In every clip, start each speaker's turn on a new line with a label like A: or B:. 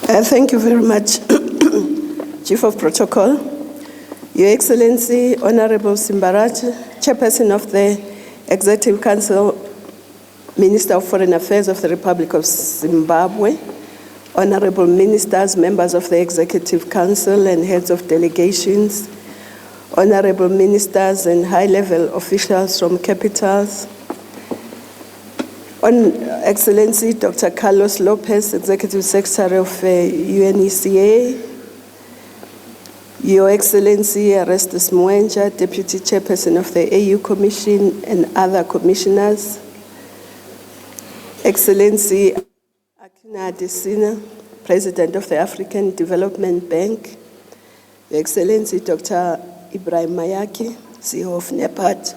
A: Thank you very much, Chief of Protocol. Your Excellency, Honorable Simbarati, Chairperson of the Executive Council, Minister of Foreign Affairs of the Republic of Zimbabwe, Honorable Ministers, members of the Executive Council and heads of delegations, Honorable Ministers and high-level officials from capitals, Excellency Dr. Carlos Lopez, Executive Secretary of UNECA, Your Excellency Arestus Mwenja, Deputy Chairperson of the AU Commission and other commissioners, Excellency Akina Adesina, President of the African Development Bank, Your Excellency Dr. Ibrahim Mayaki, CEO of NEPAD,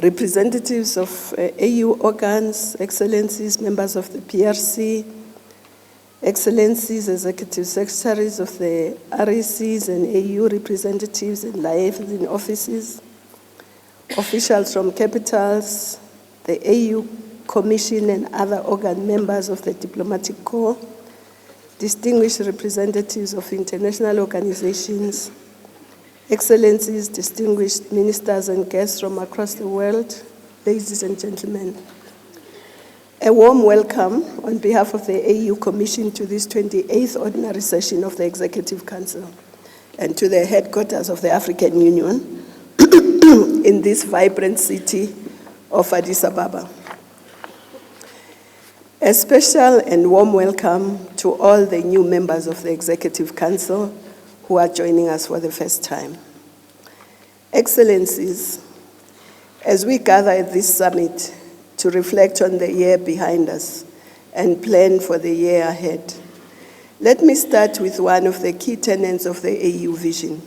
A: representatives of AU organs, Excellencies, members of the PRC, Excellencies, Executive Secretaries of the RECs and AU representatives and liaison offices, officials from capitals, the AU Commission and other organ members of the Diplomatic Corps, distinguished representatives of international organizations, Excellencies, distinguished ministers and guests from across the world, ladies and gentlemen. A warm welcome on behalf of the AU Commission to this 28th ordinary session of the Executive Council and to the headquarters of the African Union in this vibrant city of Addis Ababa. A special and warm welcome to all the new members of the Executive Council who are joining us for the first time. Excellencies, as we gather at this summit to reflect on the year behind us and plan for the year ahead, let me start with one of the key tenets of the AU vision: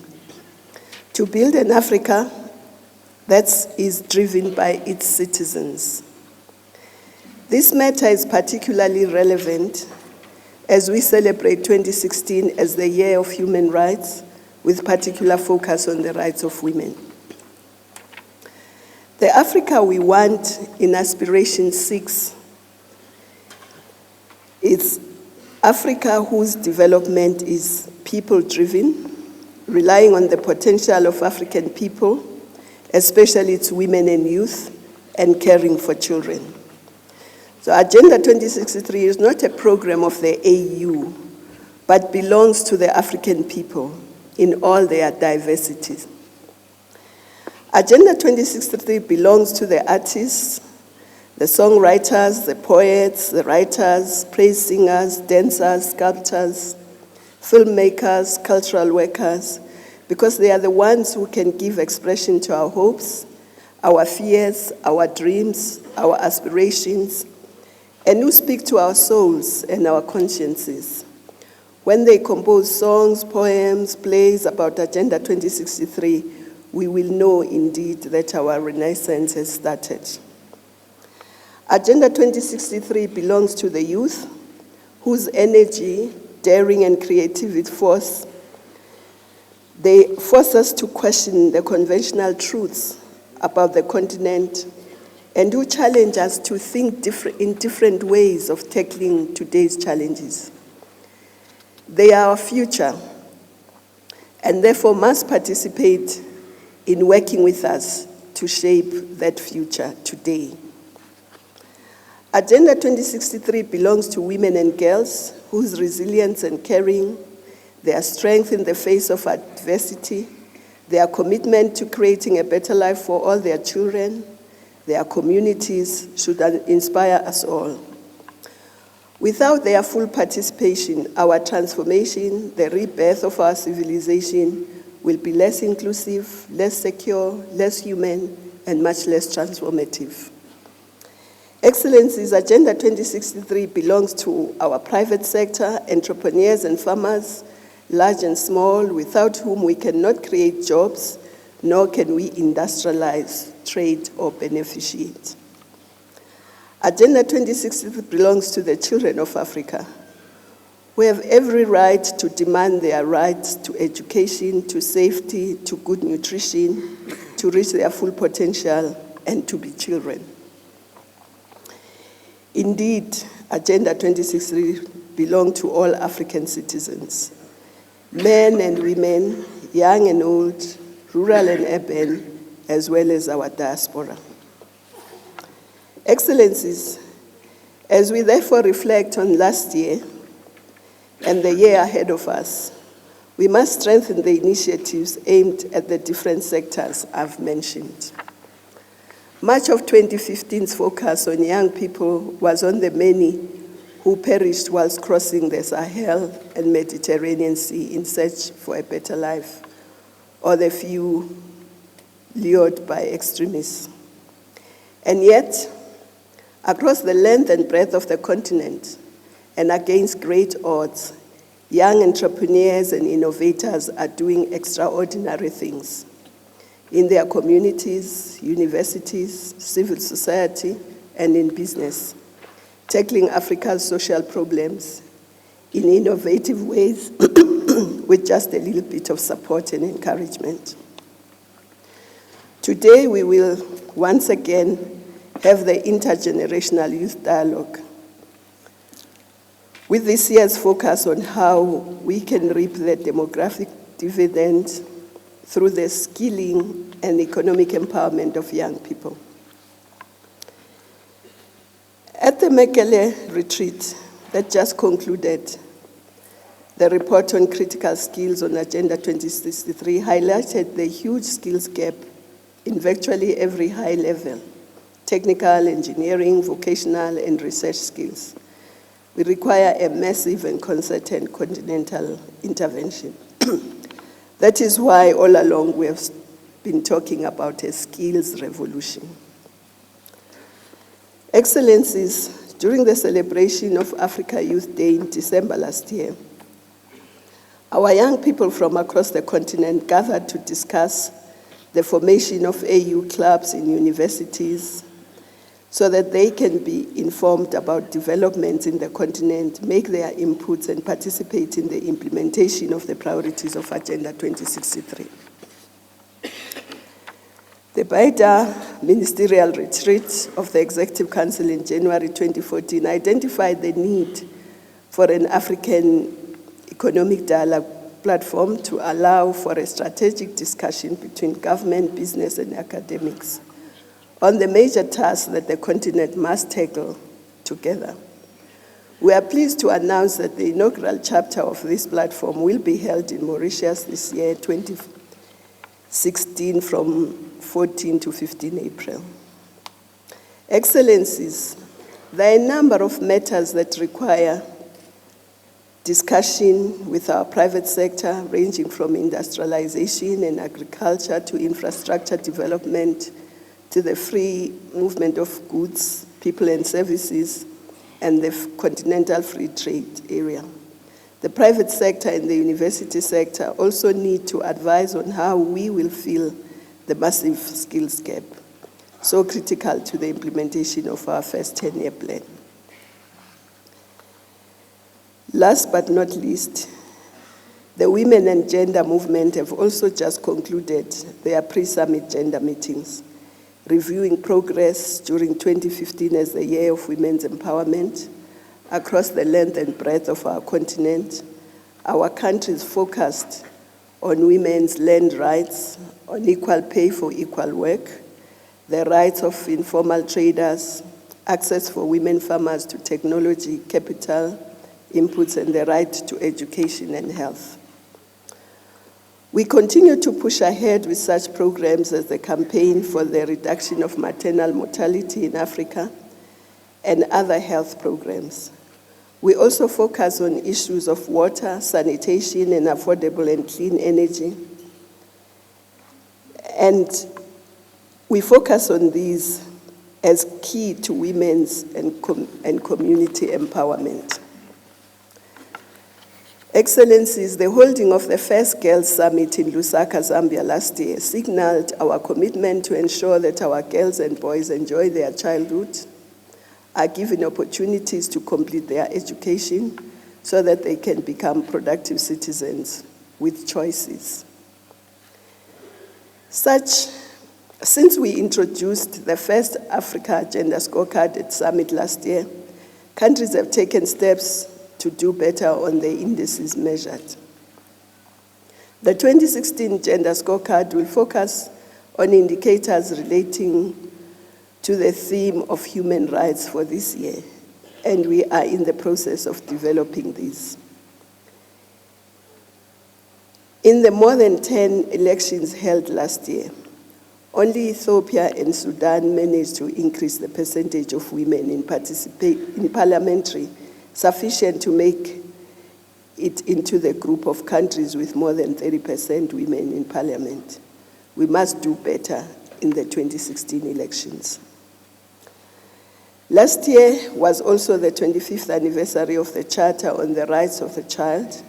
A: to build an Africa that is driven by its citizens. This matter is particularly relevant as we celebrate 2016 as the Year of Human Rights, with particular focus on the rights of women. The Africa we want in Aspiration 6 is Africa whose development is people-driven, relying on the potential of African people, especially its women and youth, and caring for children. So Agenda 2063 is not a program of the AU, but belongs to the African people in all their diversities. Agenda 2063 belongs to the artists, the songwriters, the poets, the writers, praise singers, dancers, sculptors, filmmakers, cultural workers, because they are the ones who can give expression to our hopes, our fears, our dreams, our aspirations, and who speak to our souls and our consciences. When they compose songs, poems, plays about Agenda 2063, we will know indeed that our renaissance has started. Agenda 2063 belongs to the youth, whose energy, daring, and creativity they force us to question the conventional truths about the continent, and who challenge us to think in different ways of tackling today's challenges. They are our future, and therefore must participate in working with us to shape that future today. Agenda 2063 belongs to women and girls whose resilience and caring, their strength in the face of adversity, their commitment to creating a better life for all their children, their communities should inspire us all. Without their full participation, our transformation, the rebirth of our civilization, will be less inclusive, less secure, less human, and much less transformative. Excellencies, Agenda 2063 belongs to our private sector, entrepreneurs and farmers, large and small, without whom we cannot create jobs, nor can we industrialize, trade, or beneficiate. Agenda 2063 belongs to the children of Africa, who have every right to demand their rights to education, to safety, to good nutrition, to reach their full potential, and to be children. Indeed, Agenda 2063 belongs to all African citizens, men and women, young and old, rural and urban, as well as our diaspora. Excellencies, as we therefore reflect on last year and the year ahead of us, we must strengthen the initiatives aimed at the different sectors I've mentioned. Much of 2015's focus on young people was on the many who perished whilst crossing the Sahel and Mediterranean Sea in search for a better life, or the few lured by extremists. And yet, across the length and breadth of the continent, and against great odds, young entrepreneurs and innovators are doing extraordinary things in their communities, universities, civil society, and in business, tackling Africa's social problems in innovative ways with just a little bit of support and encouragement. Today, we will once again have the intergenerational youth dialogue, with this year's focus on how we can reap the demographic dividend through the skilling and economic empowerment of young people. At the Mekele retreat that just concluded, the report on critical skills on Agenda 2063 highlighted the huge skills gap in virtually every high level: technical, engineering, vocational, and research skills. We require a massive and concerted continental intervention. That is why all along we have been talking about a skills revolution. Excellencies, during the celebration of Africa Youth Day in December last year, our young people from across the continent gathered to discuss the formation of AU clubs in universities so that they can be informed about developments in the continent, make their inputs, and participate in the implementation of the priorities of Agenda 2063. The Baida Ministerial Retreat of the Executive Council in January 2014 identified the need for an African economic dialogue platform to allow for a strategic discussion between government, business, and academics on the major tasks that the continent must tackle together. We are pleased to announce that the inaugural chapter of this platform will be held in Mauritius this year, 2016, from 14 to 15 April. Excellencies, there are a number of matters that require discussion with our private sector, ranging from industrialization and agriculture to infrastructure development, to the free movement of goods, people and services, and the continental free trade area. The private sector and the university sector also need to advise on how we will fill the massive skills gap, so critical to the implementation of our first 10-year plan. Last but not least, the women and gender movement have also just concluded their pre-summit gender meetings, reviewing progress during 2015 as the year of women's empowerment across the length and breadth of our continent. Our countries focused on women's land rights, on equal pay for equal work, the rights of informal traders, access for women farmers to technology, capital, inputs, and the right to education and health. We continue to push ahead with such programs as the campaign for the reduction of maternal mortality in Africa and other health programs. We also focus on issues of water, sanitation, and affordable and clean energy. And we focus on these as key to women's and community empowerment. Excellencies, the holding of the first Girls Summit in Lusaka, Zambia last year signaled our commitment to ensure that our girls and boys enjoy their childhood, are given opportunities to complete their education so that they can become productive citizens with choices. Since we introduced the first Africa Agenda Scorecard at Summit last year, Countries have taken steps to do better on the indices measured. The 2016 Gender Scorecard will focus on indicators relating to the theme of human rights for this year, and we are in the process of developing these. In the more than 10 elections held last year, only Ethiopia and Sudan managed to increase the percentage of women in parliamentary sufficient to make it into the group of countries with more than 30% women in parliament. We must do better in the 2016 elections. Last year was also the 25th anniversary of the Charter on the Rights of the Child,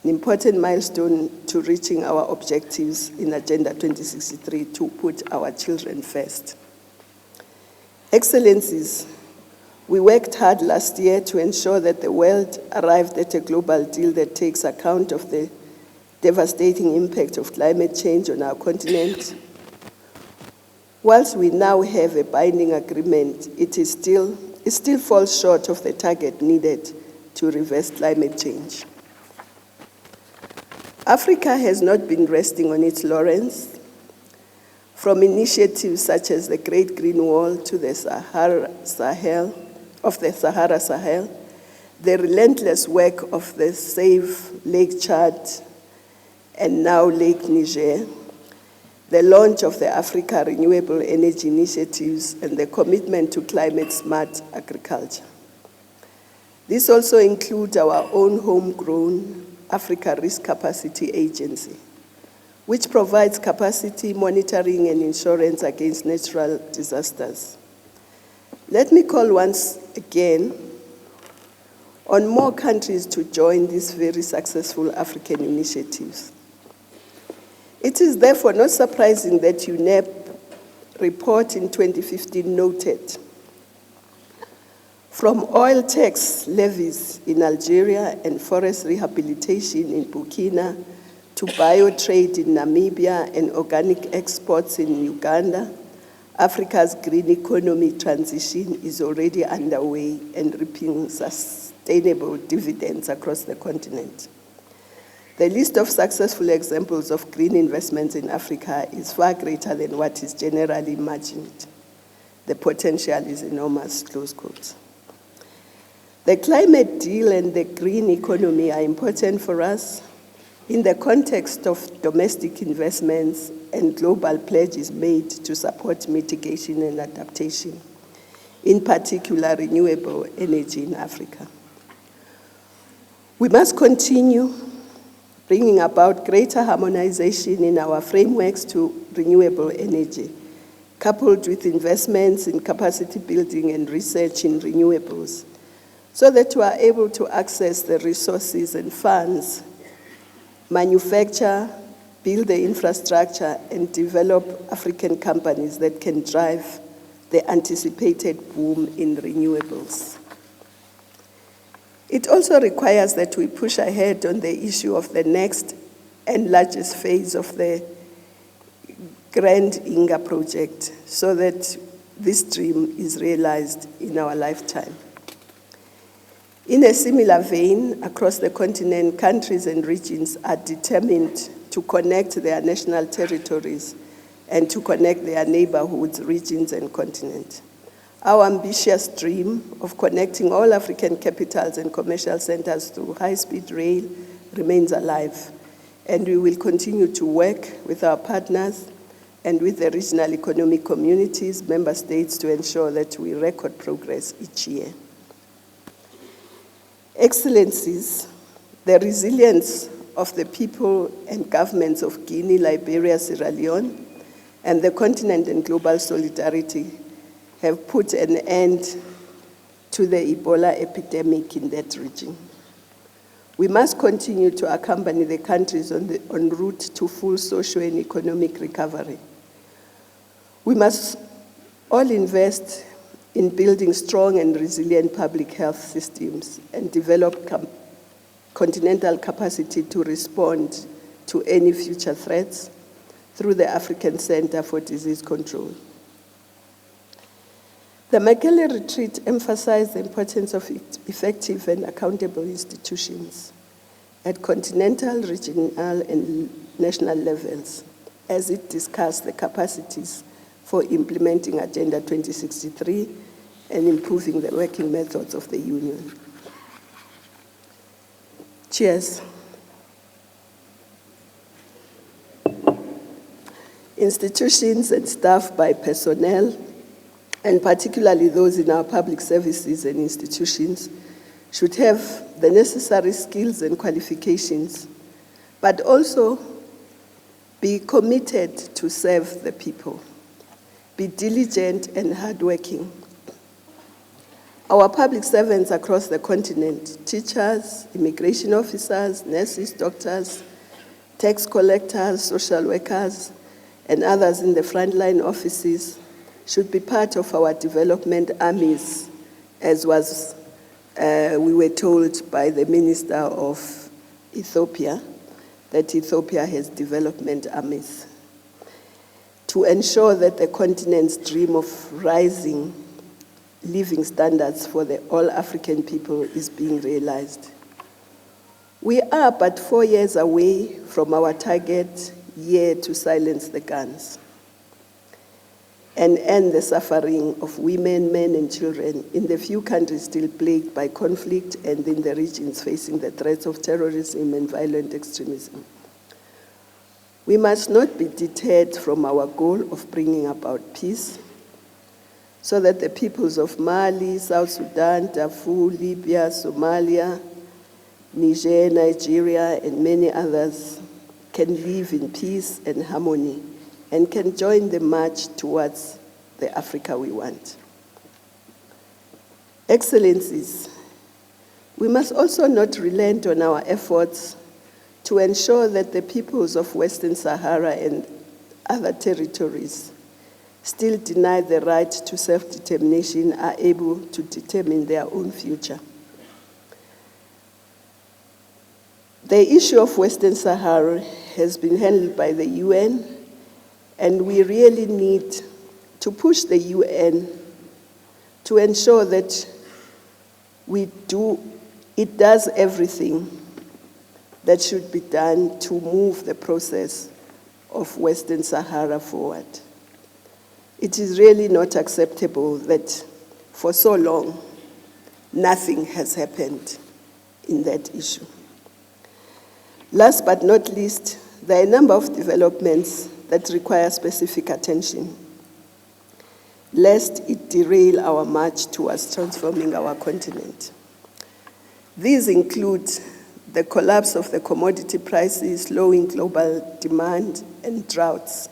A: an important milestone to reaching our objectives in Agenda 2063 to put our children first. Excellencies, we worked hard last year to ensure that the world arrived at a global deal that takes account of the devastating impact of climate change on our continent. Whilst we now have a binding agreement, it still falls short of the target needed to reverse climate change. Africa has not been resting on its laurels. From initiatives such as the Great Green Wall to the Sahara Sahel, the relentless work of the Save Lake Chad and now Lake Niger, the launch of the Africa Renewable Energy Initiatives, and the commitment to climate-smart agriculture. This also includes our own homegrown Africa Risk Capacity Agency, which provides capacity monitoring and insurance against natural disasters. Let me call once again on more countries to join these very successful African initiatives. It is therefore not surprising that UNEP report in 2015 noted, from oil tax levies in Algeria and forest rehabilitation in Burkina to biotrade in Namibia and organic exports in Uganda, Africa's green economy transition is already underway and reaping sustainable dividends across the continent. The list of successful examples of green investments in Africa is far greater than what is generally imagined. The potential is enormous, close quotes. The climate deal and the green economy are important for us in the context of domestic investments and global pledges made to support mitigation and adaptation, in particular renewable energy in Africa. We must continue bringing about greater harmonization in our frameworks to renewable energy, coupled with investments in capacity building and research in renewables, so that we are able to access the resources and funds, manufacture, build the infrastructure, and develop African companies that can drive the anticipated boom in renewables. It also requires that we push ahead on the issue of the next and largest phase of the Grand Inga project so that this dream is realized in our lifetime. In a similar vein, across the continent, countries and regions are determined to connect their national territories and to connect their neighborhoods, regions, and continents. Our ambitious dream of connecting all African capitals and commercial centers through high-speed rail remains alive, and we will continue to work with our partners and with the regional economic communities, member states, to ensure that we record progress each year. Excellencies, the resilience of the people and governments of Guinea, Liberia, Sierra Leone, and the continent and global solidarity have put an end to the Ebola epidemic in that region. We must continue to accompany the countries en route to full social and economic recovery. We must all invest in building strong and resilient public health systems and develop continental capacity to respond to any future threats through the African Center for Disease Control. The Mekelle retreat emphasized the importance of effective and accountable institutions at continental, regional, and national levels, as it discussed the capacities for implementing Agenda 2063 and improving the working methods of the Union. Cheers. Institutions and staff by personnel, and particularly those in our public services and institutions, should have the necessary skills and qualifications, but also be committed to serve the people, be diligent and hardworking. Our public servants across the continent, teachers, immigration officers, nurses, doctors, tax collectors, social workers, and others in the frontline offices should be part of our development armies, as we were told by the Minister of Ethiopia, that Ethiopia has development armies, to ensure that the continent's dream of rising living standards for all African people is being realized. We are but 4 years away from our target year to silence the guns and end the suffering of women, men, and children in the few countries still plagued by conflict and in the regions facing the threats of terrorism and violent extremism. We must not be deterred from our goal of bringing about peace so that the peoples of Mali, South Sudan, Darfur, Libya, Somalia, Niger, Nigeria, and many others can live in peace and harmony and can join the march towards the Africa we want. Excellencies, we must also not relent on our efforts to ensure that the peoples of Western Sahara and other territories still denied the right to self-determination are able to determine their own future. The issue of Western Sahara has been handled by the UN, and we really need to push the UN to ensure that it does everything that should be done to move the process of Western Sahara forward. It is really not acceptable that for so long nothing has happened in that issue. Last but not least, there are a number of developments that require specific attention, lest it derail our march towards transforming our continent. These include the collapse of the commodity prices, slowing global demand, and droughts,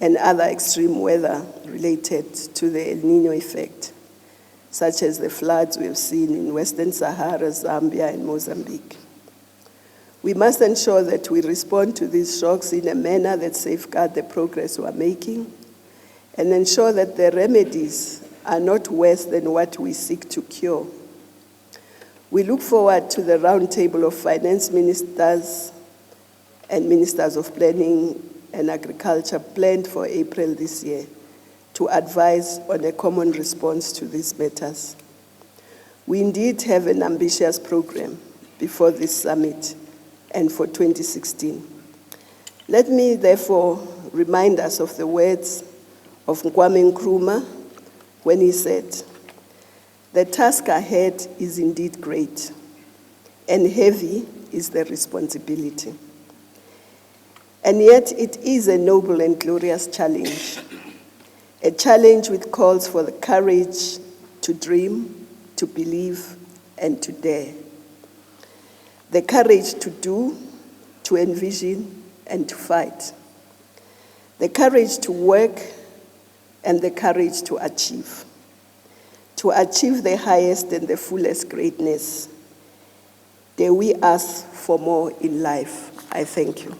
A: and other extreme weather related to the El Niño effect, such as the floods we have seen in Western Sahara, Zambia, and Mozambique. We must ensure that we respond to these shocks in a manner that safeguards the progress we are making and ensure that the remedies are not worse than what we seek to cure. We look forward to the roundtable of finance ministers and ministers of planning and agriculture planned for April this year to advise on a common response to these matters. We indeed have an ambitious program before this summit and for 2016. Let me therefore remind us of the words of Kwame Nkrumah when he said, "The task ahead is indeed great, and heavy is the responsibility. And yet it is a noble and glorious challenge, a challenge which calls for the courage to dream, to believe, and to dare. The courage to do, to envision, and to fight. The courage to work, and the courage to achieve the highest and the fullest greatness. Dare we ask for more in life?" I thank you.